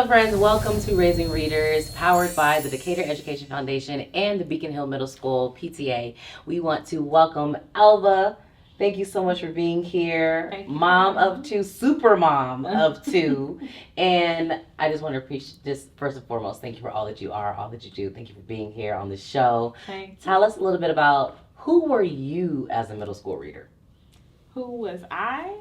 Hello, friends. Welcome to Raising Readers, powered by the Decatur Education Foundation and the Beacon Hill Middle School PTA. We want to welcome Elva. Thank you so much for being here. Mom of two, super mom of two. And I just want to appreciate, just first and foremost, thank you for all that you are, all that you do. Thank you for being here on the show. Tell us a little bit about who were you as a middle school reader? Who was I?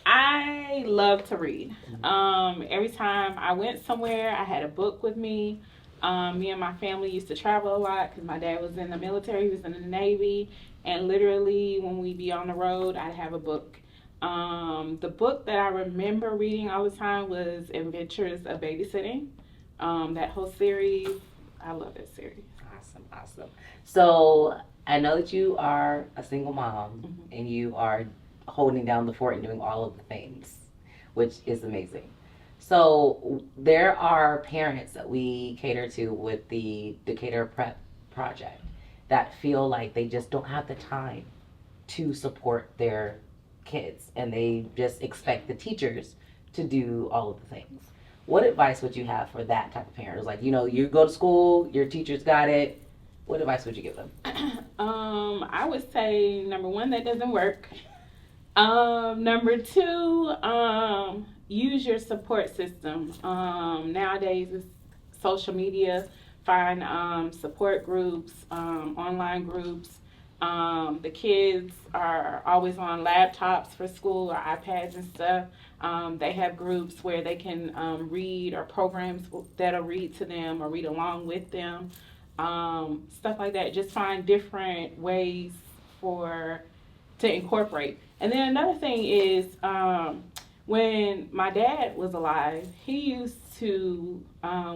I love to read. Every time I went somewhere, I had a book with me. Me and my family used to travel a lot because my dad was in the military, he was in the Navy, and literally when we'd be on the road, I'd have a book. The book that I remember reading all the time was Adventures of Babysitting. That whole series, I love that series. Awesome. So I know that you are a single mom and you are holding down the fort and doing all of the things, which is amazing. So there are parents that we cater to with the Decatur Prep Project that feel like they just don't have the time to support their kids and they just expect the teachers to do all of the things. What advice would you have for that type of parent? It's like, you go to school, your teacher's got it. What advice would you give them? I would say, number one, that doesn't work. Number two, use your support system. Nowadays, it's social media. Find support groups, online groups. The kids are always on laptops for school or iPads and stuff. They have groups where they can read, or programs that'll read to them or read along with them. Stuff like that. Just find different ways to incorporate. And then another thing is, when my dad was alive, he used to,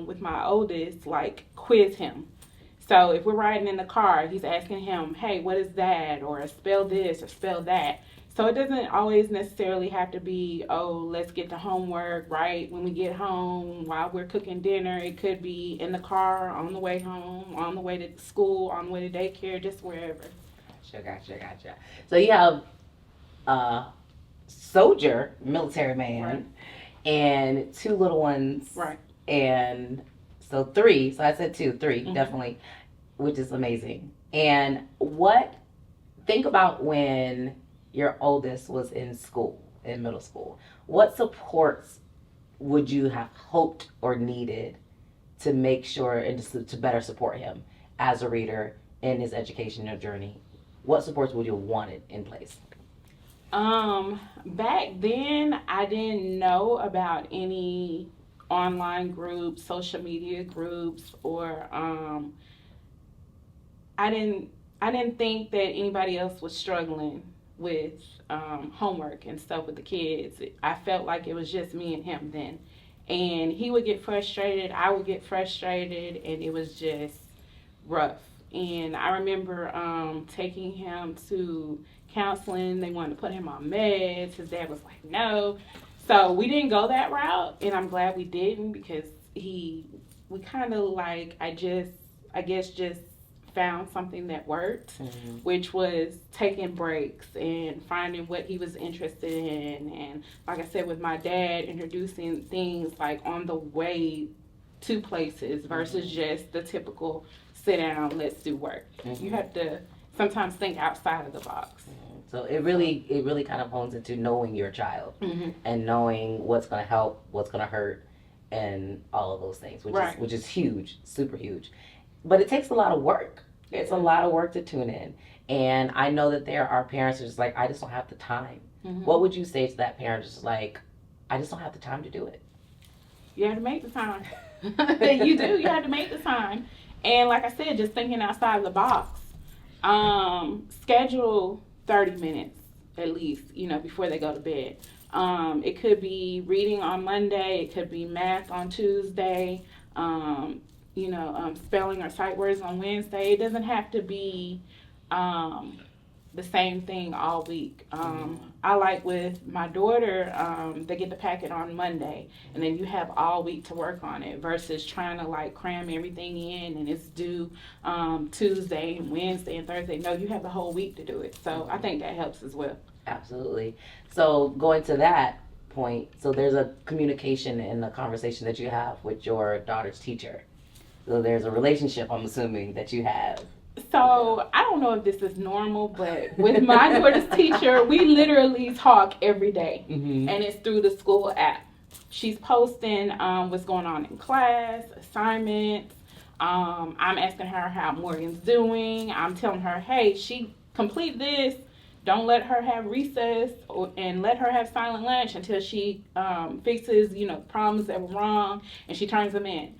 with my oldest, like quiz him. So if we're riding in the car, he's asking him, hey, what is that? Or spell this or spell that. So it doesn't always necessarily have to be, let's get to homework right when we get home while we're cooking dinner. It could be in the car, on the way home, on the way to school, on the way to daycare, just wherever. Gotcha. So you have a soldier, military man, right, and two little ones. Right. And so three. So I said two, three, definitely, which is amazing. And think about when your oldest was in school, in middle school. What supports would you have hoped or needed to make sure and to better support him as a reader in his educational journey? What supports would you have wanted in place? Back then, I didn't know about any online groups, social media groups, or I didn't think that anybody else was struggling with homework and stuff with the kids. I felt like it was just me and him then. And he would get frustrated, I would get frustrated, and it was just rough. And I remember taking him to counseling. They wanted to put him on meds. His dad was like, no. So we didn't go that route, and I'm glad we didn't, because we kind of like, I guess just found something that worked, which was taking breaks and finding what he was interested in. And like I said, with my dad, introducing things like on the way to places versus just the typical sit down, let's do work. You have to sometimes think outside of the box. So it really kind of hones into knowing your child and knowing what's going to help, what's going to hurt, and all of those things, which is huge, super huge. But it takes a lot of work. It's a lot of work to tune in. And I know that there are parents who are just like, I just don't have the time. What would you say to that parent just like, I just don't have the time to do it? You have to make the time. You do. You have to make the time. And like I said, just thinking outside of the box. Schedule 30 minutes at least, before they go to bed. It could be reading on Monday. It could be math on Tuesday. Spelling or sight words on Wednesday. It doesn't have to be the same thing all week. I like with my daughter, they get the packet on Monday, and then you have all week to work on it versus trying to like cram everything in and it's due Tuesday and Wednesday and Thursday. No, you have the whole week to do it. So I think that helps as well. Absolutely. So going to that point, so there's a communication in the conversation that you have with your daughter's teacher. So there's a relationship, I'm assuming, that you have. So I don't know if this is normal, but with my daughter's teacher, we literally talk every day, Mm-hmm. and it's through the school app. She's posting what's going on in class, assignments. I'm asking her how Morgan's doing. I'm telling her, hey, she complete this. Don't let her have recess and let her have silent lunch until she fixes, problems that were wrong and she turns them in.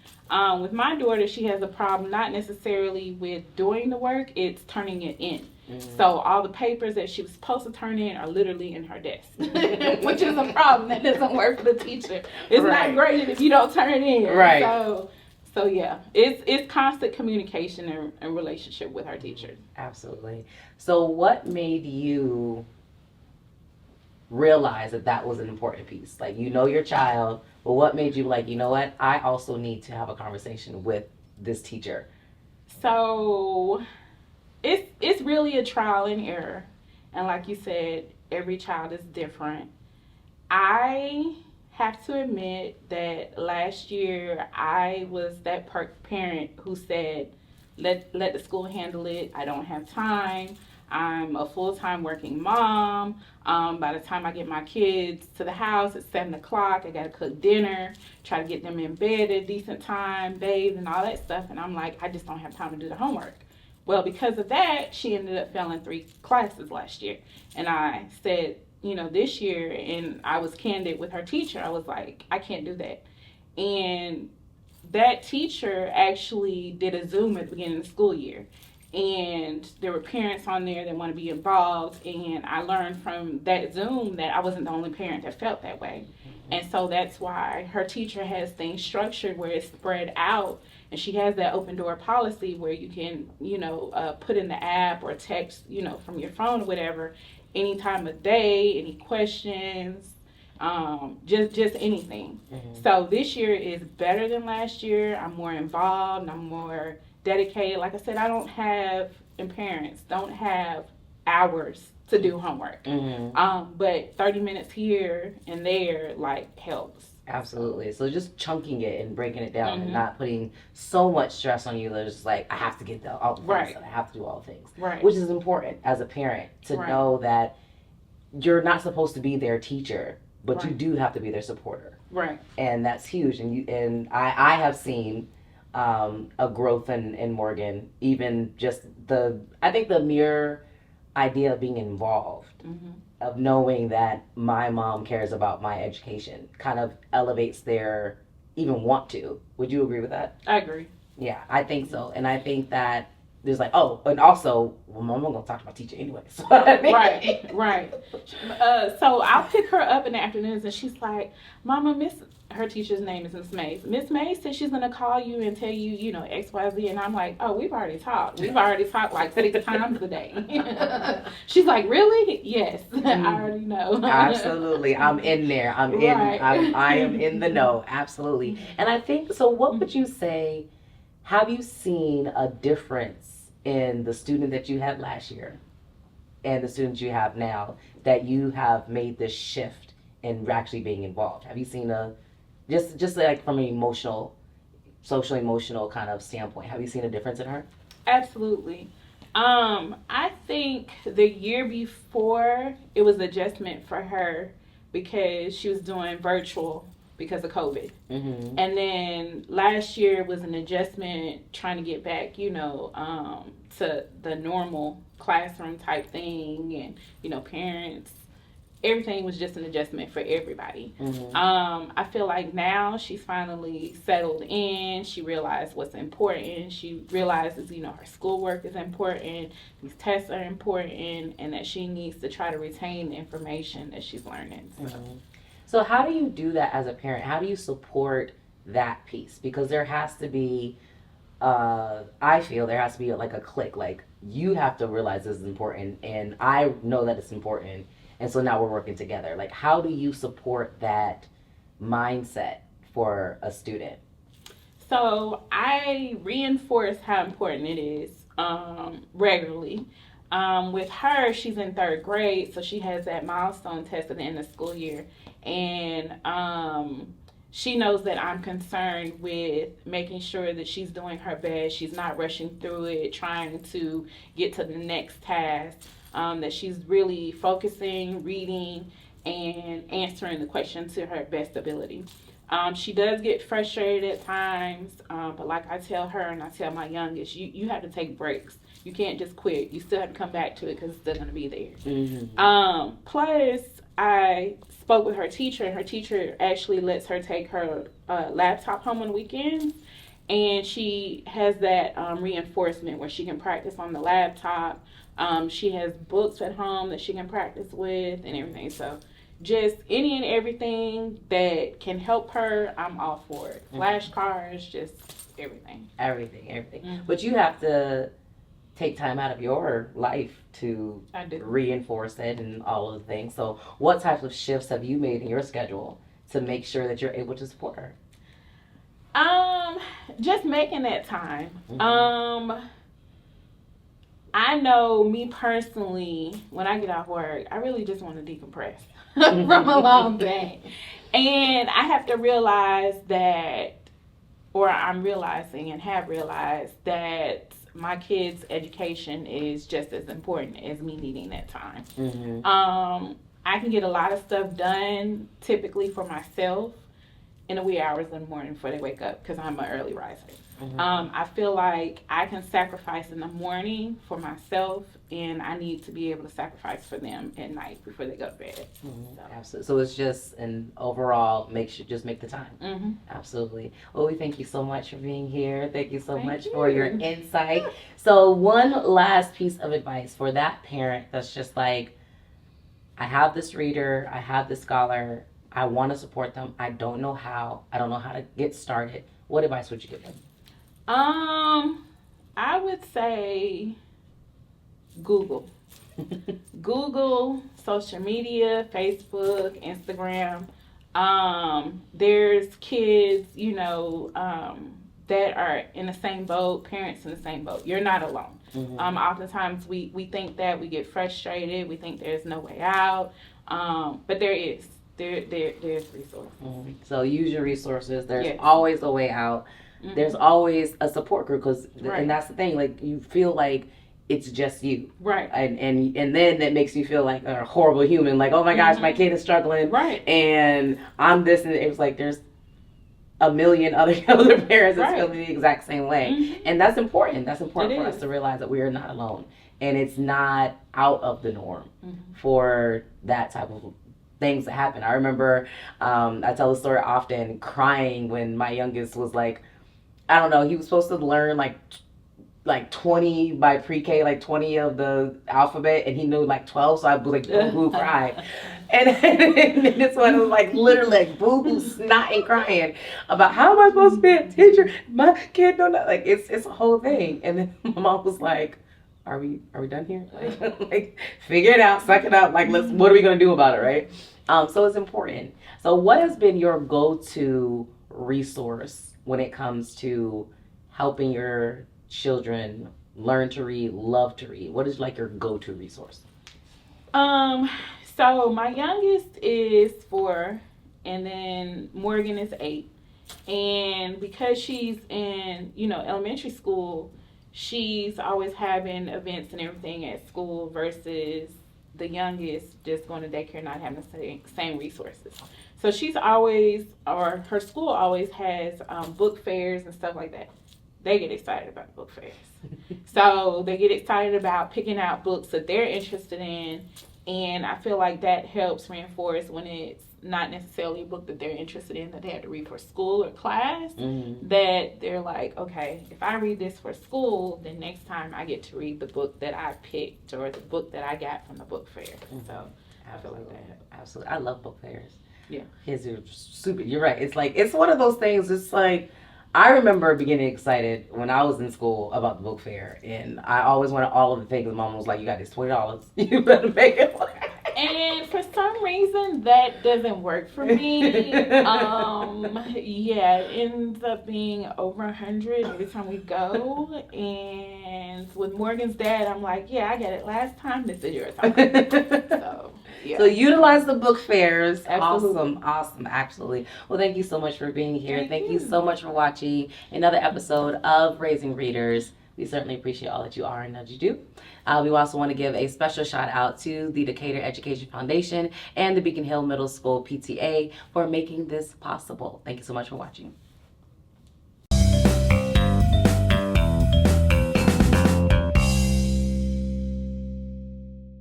With my daughter, she has a problem not necessarily with doing the work, it's turning it in. Mm-hmm. So all the papers that she was supposed to turn in are literally in her desk, which is a problem. That doesn't work for the teacher. It's right. Not great if you don't turn it in. Right. So yeah, it's constant communication and relationship with our teachers. Absolutely. So what made you realize that was an important piece? Like, your child, but what made you like, you know what, I also need to have a conversation with this teacher? So it's really a trial and error. And like you said, every child is different. I have to admit that last year I was that parent who said, let the school handle it. I don't have time. I'm a full-time working mom. By the time I get my kids to the house, it's 7 o'clock. I got to cook dinner, try to get them in bed at a decent time, bathe and all that stuff. And I'm like, I just don't have time to do the homework. Well, because of that, she ended up failing 3 classes last year. And I said, this year, and I was candid with her teacher, I was like, I can't do that. And that teacher actually did a Zoom at the beginning of the school year. And there were parents on there that want to be involved. And I learned from that Zoom that I wasn't the only parent that felt that way. Mm-hmm. And so that's why her teacher has things structured where it's spread out. And she has that open door policy where you can, put in the app or text, from your phone or whatever, any time of day, any questions, just anything. Mm-hmm. So this year is better than last year. I'm more involved. I'm more dedicated. Like I said, I don't have, and parents don't have hours to do homework. Mm-hmm. But 30 minutes here and there, helps. Absolutely. So just chunking it and breaking it down, mm-hmm. and not putting so much stress on you that it's just like, I have to get all the things, right. I have to do all the things. Right. Which is important as a parent to right. know that you're not supposed to be their teacher, but right. you do have to be their supporter. Right. And that's huge. And I have seen a growth in Morgan, even just I think the mere idea of being involved, mm-hmm. of knowing that my mom cares about my education kind of elevates their even want to. Would you agree with that? I agree. Yeah, I think so. And I think that there's and also, well, I'm going to talk to my teacher anyway. So Right. So I'll pick her up in the afternoons and she's like, Mama, her teacher's name is Miss Mays. Miss Mays said she's going to call you and tell you, X, Y, Z. And I'm like, oh, we've already talked. We've already talked 6 times a day. She's like, really? Yes. I already know. Absolutely. I'm in there. I am in the know. Absolutely. And I think, so what would you say, have you seen a difference in the student that you had last year and the students you have now that you have made this shift in actually being involved? Have you seen just like from an social emotional kind of standpoint, have you seen a difference in her? Absolutely. I think the year before it was adjustment for her because she was doing virtual because of COVID. Mm-hmm. And then last year was an adjustment trying to get back, to the normal classroom type thing and, parents. Everything was just an adjustment for everybody. Mm-hmm. I feel like now she's finally settled in. She realized what's important. She realizes, her schoolwork is important. These tests are important and that she needs to try to retain the information that she's learning. So. Mm-hmm. So how do you do that as a parent? How do you support that piece? Because there has to be, I feel there has to be like a click. Like, you have to realize this is important, and I know that it's important, and so now we're working together. Like, how do you support that mindset for a student? So I reinforce how important it is regularly. With her, she's in third grade, so she has that milestone test at the end of the school year. And she knows that I'm concerned with making sure that she's doing her best. She's not rushing through it, trying to get to the next task, that she's really focusing, reading, and answering the question to her best ability. She does get frustrated at times, but like I tell her and I tell my youngest, you have to take breaks. You can't just quit. You still have to come back to it because it's still going to be there. Mm-hmm. Plus, I spoke with her teacher, and her teacher actually lets her take her laptop home on the weekends. And she has that reinforcement where she can practice on the laptop. She has books at home that she can practice with and everything. So just any and everything that can help her, I'm all for it. Flashcards, just everything. Everything. Mm-hmm. But you have to take time out of your life to reinforce it and all of the things. So what types of shifts have you made in your schedule to make sure that you're able to support her? Just making that time. Mm-hmm. I know me personally, when I get off work, I really just want to decompress from a long day. And I have to realize that, or I'm realizing and have realized that my kids' education is just as important as me needing that time. Mm-hmm. I can get a lot of stuff done typically for myself in the wee hours in the morning before they wake up because I'm an early riser. Mm-hmm. I feel like I can sacrifice in the morning for myself, and I need to be able to sacrifice for them at night before they go to bed. Mm-hmm. Absolutely. So it's just an overall just make the time. Mm-hmm. Absolutely. Well, we thank you so much for being here. Thank you so much for your insight. So one last piece of advice for that parent that's just like, I have this reader, I have this scholar, I want to support them. I don't know how. I don't know how to get started. What advice would you give them? I would say Google. Google, social media, Facebook, Instagram. There's kids, that are in the same boat, parents in the same boat. You're not alone. Mm-hmm. Oftentimes we think that, we get frustrated, we think there's no way out, but there is. There's resources. Mm-hmm. So use your resources. There's yes. always a way out. Mm-hmm. There's always a support group and that's the thing. Like you feel like it's just you, right? And then that makes you feel like a horrible human. Like, oh my gosh, my kid is struggling, right? And I'm this, and it was like there's a million other parents that's feeling the exact same way, and that's important. That's important for us to realize that we are not alone, and it's not out of the norm for that type of things that happen. I remember, I tell the story often, crying when my youngest was like, I don't know, he was supposed to learn like 20 by pre-K, like 20 of the alphabet, and he knew like 12, so I was like boo-hoo cry. And this one was like literally like boo-hoo snotting crying about how am I supposed to be a teacher? My kid don't know. Like it's a whole thing. And then my mom was like, Are we done here? Like, figure it out, suck it up. Like, what are we gonna do about it, right? So it's important. So, what has been your go-to resource when it comes to helping your children learn to read, love to read? What is like your go-to resource? So my youngest is 4, and then Morgan is 8, and because she's in elementary school, she's always having events and everything at school versus the youngest just going to daycare, not having the same resources. So her school always has book fairs and stuff like that. They get excited about book fairs. So they get excited about picking out books that they're interested in, and I feel like that helps reinforce when it's not necessarily a book that they're interested in that they have to read for school or class, that they're like, okay, if I read this for school, then next time I get to read the book that I picked or the book that I got from the book fair. So I feel like that. Absolutely. I love book fairs. Yeah. Kids are super, you're right. It's like, it's one of those things, it's like, I remember getting excited when I was in school about the book fair, and I always wanted all of the things. Mom was like, you got this $20. You better make it work. And for some reason, that doesn't work for me. Yeah, it ends up being over 100 every time we go. And with Morgan's dad, I'm like, yeah, I got it last time. This is your time. So, yeah. So utilize the book fairs. Absolutely. Awesome, absolutely. Well, thank you so much for being here. Thank you you so much for watching another episode of Raising Readers. We certainly appreciate all that you are and that you do. We also want to give a special shout out to the Decatur Education Foundation and the Beacon Hill Middle School PTA for making this possible. Thank you so much for watching.